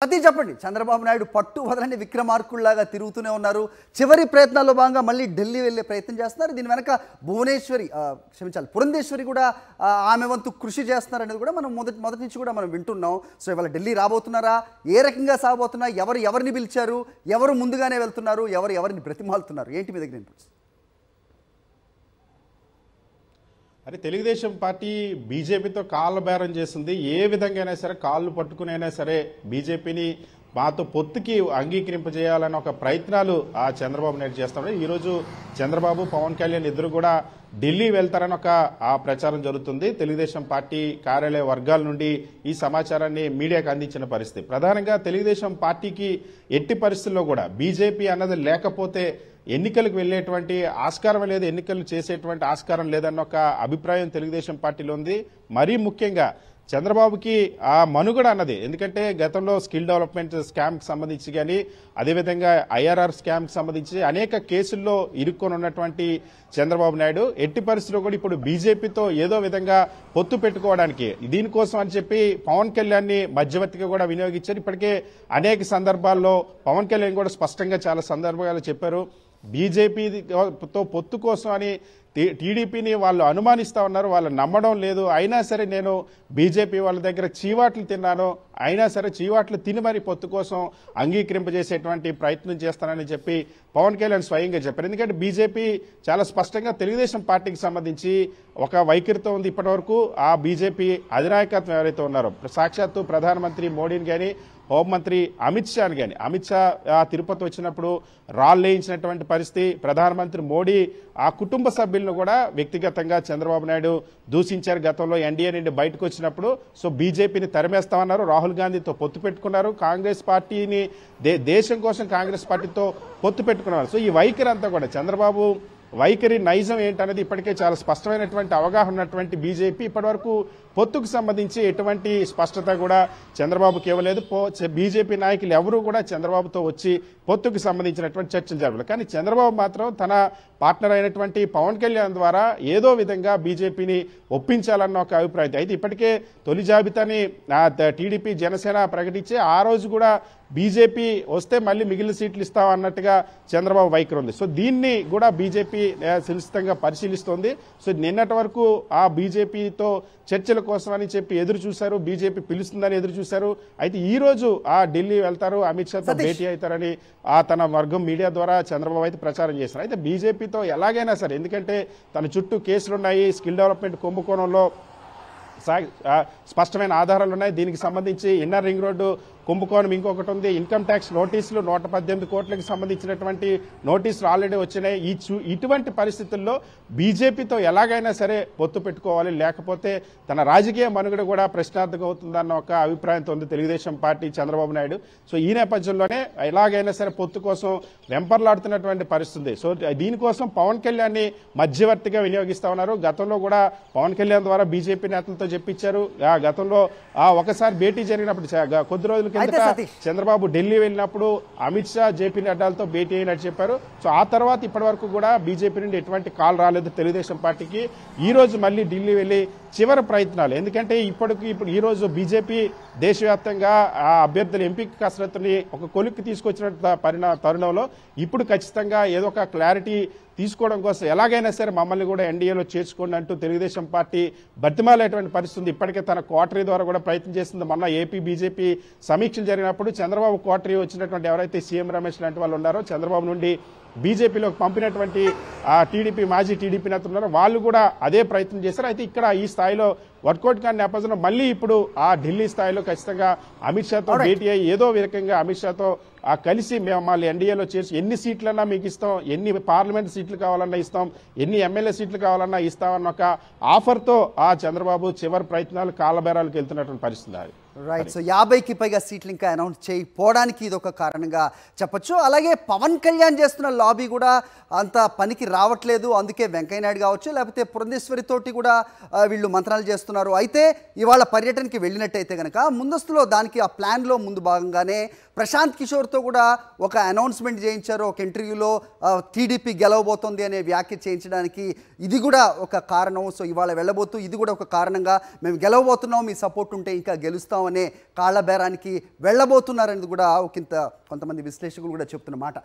అది చెప్పండి. చంద్రబాబు నాయుడు పట్టు వదలని విక్రమార్కుల్లాగా తిరుగుతూనే ఉన్నారు. చివరి ప్రయత్నాల్లో భాగంగా మళ్ళీ ఢిల్లీ వెళ్ళే ప్రయత్నం చేస్తున్నారు. దీని వెనక పురంధేశ్వరి కూడా ఆమె వంతు కృషి చేస్తున్నారు అనేది కూడా మనం మొదటి నుంచి కూడా మనం వింటున్నాం. సో ఇవాళ ఢిల్లీ రాబోతున్నారా, ఏ రకంగా సాగబోతున్నా, ఎవరిని పిలిచారు, ఎవరు ముందుగానే వెళ్తున్నారు, ఎవరిని బ్రతిమాలుతున్నారు, ఏంటి మీ దగ్గర ఇన్పుట్స్? అరే తెలుగుదేశం పార్టీ బీజేపీతో కాళ్ళ బేరం చేస్తుంది. ఏ విధంగా అయినా సరే కాళ్ళు పట్టుకునైనా సరే బీజేపీని మాతో పొత్తుకి అంగీకరింపజేయాలని ఒక ప్రయత్నాలు ఆ చంద్రబాబు నాయుడు చేస్తున్నారు. ఈరోజు చంద్రబాబు పవన్ కళ్యాణ్ ఇద్దరు కూడా ఢిల్లీ వెళ్తారని ఒక ప్రచారం జరుగుతుంది. తెలుగుదేశం పార్టీ కార్యాలయ వర్గాల నుండి ఈ సమాచారాన్ని మీడియాకు అందించిన పరిస్థితి. ప్రధానంగా తెలుగుదేశం పార్టీకి ఎట్టి పరిస్థితుల్లో కూడా బీజేపీ అన్నది లేకపోతే ఎన్నికలకు వెళ్లేటువంటి ఆస్కారం లేదు, ఎన్నికలు చేసేటువంటి ఆస్కారం లేదన్న ఒక అభిప్రాయం తెలుగుదేశం పార్టీలో ఉంది. మరీ ముఖ్యంగా చంద్రబాబుకి ఆ మనుగడ అన్నది, ఎందుకంటే గతంలో స్కిల్ డెవలప్మెంట్ స్కామ్ కి సంబంధించి కానీ అదేవిధంగా ఐఆర్ఆర్ స్కామ్ కి సంబంధించి అనేక కేసుల్లో ఇరుక్కొని ఉన్నటువంటి చంద్రబాబు నాయుడు ఎట్టి పరిస్థితుల్లో కూడా ఇప్పుడు బీజేపీతో ఏదో విధంగా పొత్తు పెట్టుకోవడానికి దీనికోసం అని చెప్పి పవన్ కళ్యాణ్ ని మధ్యవర్తిగా కూడా వినియోగించారు. ఇప్పటికే అనేక సందర్భాల్లో పవన్ కళ్యాణ్ కూడా స్పష్టంగా చాలా సందర్భాలు చెప్పారు. బీజేపీతో పొత్తు కోసం అని టీడీపీని వాళ్ళు అనుమానిస్తా ఉన్నారు, వాళ్ళు నమ్మడం లేదు. అయినా సరే నేను బీజేపీ వాళ్ళ దగ్గర చీవాట్లు తిన్నాను, అయినా సరే చీవాట్లు తిని మరి పొత్తు కోసం అంగీకరింపజేసేటువంటి ప్రయత్నం చేస్తానని చెప్పి పవన్ కళ్యాణ్ స్వయంగా చెప్పారు. ఎందుకంటే బీజేపీ చాలా స్పష్టంగా తెలుగుదేశం పార్టీకి సంబంధించి ఒక వైఖరితో ఉంది. ఇప్పటివరకు ఆ బీజేపీ అధినాయకత్వం ఎవరైతే ఉన్నారో సాక్షాత్తు ప్రధానమంత్రి మోడీని కానీ హోంమంత్రి అమిత్ షాని కానీ, అమిత్ షా తిరుపతి వచ్చినప్పుడు రాళ్లేయించినటువంటి పరిస్థితి, ప్రధానమంత్రి మోడీ ఆ కుటుంబ సభ్యులను కూడా వ్యక్తిగతంగా చంద్రబాబు నాయుడు దూషించారు. గతంలో ఎన్డీఏ నుండి బయటకు వచ్చినప్పుడు సో బీజేపీని తరిమేస్తామన్నారు, రాహుల్ గాంధీతో పొత్తు పెట్టుకున్నారు, కాంగ్రెస్ పార్టీని దేశం కోసం కాంగ్రెస్ పార్టీతో పొత్తు పెట్టుకున్నారు. సో ఈ వైఖరి అంతా కూడా చంద్రబాబు వైఖరి నైజం ఏంటనేది ఇప్పటికే చాలా స్పష్టమైనటువంటి అవగాహన ఉన్నటువంటి బీజేపీ ఇప్పటివరకు పొత్తుకు సంబంధించి ఎటువంటి స్పష్టత కూడా చంద్రబాబుకి ఇవ్వలేదు. బీజేపీ నాయకులు ఎవరూ కూడా చంద్రబాబుతో వచ్చి పొత్తుకు సంబంధించినటువంటి చర్చలు జరగలేదు. కానీ చంద్రబాబు మాత్రం తన పార్ట్నర్ అయినటువంటి పవన్ కళ్యాణ్ ద్వారా ఏదో విధంగా బీజేపీని ఒప్పించాలన్న ఒక అభిప్రాయం. అయితే ఇప్పటికే తొలి జాబితాని టీడీపీ జనసేన ప్రకటించి ఆ రోజు కూడా బీజేపీ వస్తే మళ్ళీ మిగిలిన సీట్లు ఇస్తామన్నట్టుగా చంద్రబాబు వైఖరి ఉంది. సో దీన్ని కూడా బీజేపీ సునిశ్చితంగా పరిశీలిస్తోంది. సో నిన్నటి వరకు ఆ బీజేపీతో చర్చల కోసం అని చెప్పి ఎదురు చూశారు, బీజేపీ పిలుస్తుందని ఎదురు చూశారు. అయితే ఈ రోజు ఆ ఢిల్లీ వెళ్తారు, అమిత్ షాతో భేటీ అవుతారని తన వర్గం మీడియా ద్వారా చంద్రబాబు అయితే ప్రచారం చేశారు. అయితే బీజేపీతో ఎలాగైనా సరే, ఎందుకంటే తన చుట్టూ కేసులున్నాయి, స్కిల్ డెవలప్మెంట్ కుంభకోణంలో స్పష్టమైన ఆధారాలు ఉన్నాయి, దీనికి సంబంధించి ఇన్నర్ రింగ్ రోడ్డు కుంభకోణం ఇంకొకటి ఉంది, ఇన్కమ్ ట్యాక్స్ నోటీసులు 118 కోట్లకు సంబంధించినటువంటి నోటీసులు ఆల్రెడీ వచ్చినాయి. ఇటువంటి పరిస్థితుల్లో బీజేపీతో ఎలాగైనా సరే పొత్తు పెట్టుకోవాలి, లేకపోతే తన రాజకీయ మనుగడ కూడా ప్రశ్నార్థకం అవుతుందన్న ఒక అభిప్రాయంతో ఉంది తెలుగుదేశం పార్టీ చంద్రబాబు నాయుడు. సో ఈ నేపథ్యంలోనే ఎలాగైనా సరే పొత్తు కోసం వెంపర్లాడుతున్నటువంటి పరిస్థితి. సో దీనికోసం పవన్ కళ్యాణ్ ని మధ్యవర్తిగా వినియోగిస్తా ఉన్నారు. గతంలో కూడా పవన్ కళ్యాణ్ ద్వారా బీజేపీ నేతలతో చెప్పించారు. గతంలో ఒకసారి భేటీ జరిగినప్పుడు కొద్ది రోజుల చంద్రబాబు ఢిల్లీ వెళ్ళినప్పుడు అమిత్ షా జేపీ నడ్డాలతో భేటీ అయినట్టు చెప్పారు. సో ఆ తర్వాత ఇప్పటి వరకు కూడా బీజేపీ నుండి ఎటువంటి కాల్ రాలేదు తెలుగుదేశం పార్టీకి. ఈ రోజు మళ్ళీ ఢిల్లీ వెళ్లి చివరి ప్రయత్నాలు, ఎందుకంటే ఇప్పుడు ఈ రోజు బీజేపీ దేశవ్యాప్తంగా ఆ అభ్యర్థుల ఎంపిక కసరత్తుని ఒక కొలిక్కి తీసుకొచ్చిన తరుణంలో ఇప్పుడు ఖచ్చితంగా ఏదో ఒక క్లారిటీ తీసుకోవడం కోసం ఎలాగైనా సరే మమ్మల్ని కూడా ఎన్డీఏలో చేర్చుకోండి అంటూ తెలుగుదేశం పార్టీ బతిమాలేటువంటి పరిస్థితి. ఇప్పటికే తన క్వార్టరీ ద్వారా కూడా ప్రయత్నం చేస్తుంది. మొన్న ఏపీ బీజేపీ సమీక్షలు జరిగినప్పుడు చంద్రబాబు క్వార్టరీ వచ్చినటువంటి ఎవరైతే సీఎం రమేష్ లాంటి వాళ్ళు ఉన్నారో, చంద్రబాబు నుండి బీజేపీలోకి పంపినటువంటి టీడీపీ మాజీ టీడీపీ నేతలు ఉన్నారో వాళ్ళు కూడా అదే ప్రయత్నం చేశారు. అయితే ఇక్కడ ఈ స్థాయిలో వర్కౌట్ కాని నేపథ్యంలో మళ్ళీ ఇప్పుడు ఆ ఢిల్లీ స్థాయిలో ఖచ్చితంగా అమిత్ షాతో భేటీ అయ్యి ఏదో విధంగా అమిత్ షాతో కలిసి మేము మళ్ళీ ఎన్డీఏలో చేసి ఎన్ని సీట్లన్నా మీకు ఇస్తాం, ఎన్ని పార్లమెంట్ సీట్లు కావాలన్నా ఇస్తాం, ఎన్ని ఎమ్మెల్యే సీట్లు కావాలన్నా ఇస్తామన్న ఒక ఆఫర్తో ఆ చంద్రబాబు చివరి ప్రయత్నాలు కాళ్ళబేరాలకు వెళ్తున్నటువంటి పరిస్థితి. రైట్. సో 50కి పైగా సీట్లు ఇంకా అనౌన్స్ చేయకపోవడానికి ఇది ఒక కారణంగా చెప్పొచ్చు. అలాగే పవన్ కళ్యాణ్ చేస్తున్న లాబీ కూడా అంత పనికి రావట్లేదు. అందుకే వెంకయ్య నాయుడు కావచ్చు, లేకపోతే పురంధేశ్వరితోటి కూడా వీళ్ళు మంత్రాలు చేస్తున్నారు. అయితే ఇవాళ పర్యటనకి వెళ్ళినట్టయితే కనుక ముందస్తులో దానికి ఆ ప్లాన్లో ముందు భాగంగానే ప్రశాంత్ కిషోర్తో కూడా ఒక అనౌన్స్మెంట్ చేయించారు. ఒక ఇంటర్వ్యూలో టీడీపీ గెలవబోతోంది అనే వ్యాఖ్య చేయించడానికి ఇది కూడా ఒక కారణం. సో ఇవాళ వెళ్ళబోతూ ఇది కూడా ఒక కారణంగా మేము గెలవబోతున్నాం, మీ సపోర్ట్ ఉంటే ఇంకా గెలుస్తాం అనే కాళ్ళ బేరానికి వెళ్ళబోతున్నారనేది కూడా ఒకంత కొంతమంది విశ్లేషకులు కూడా చెప్తున్న మాట.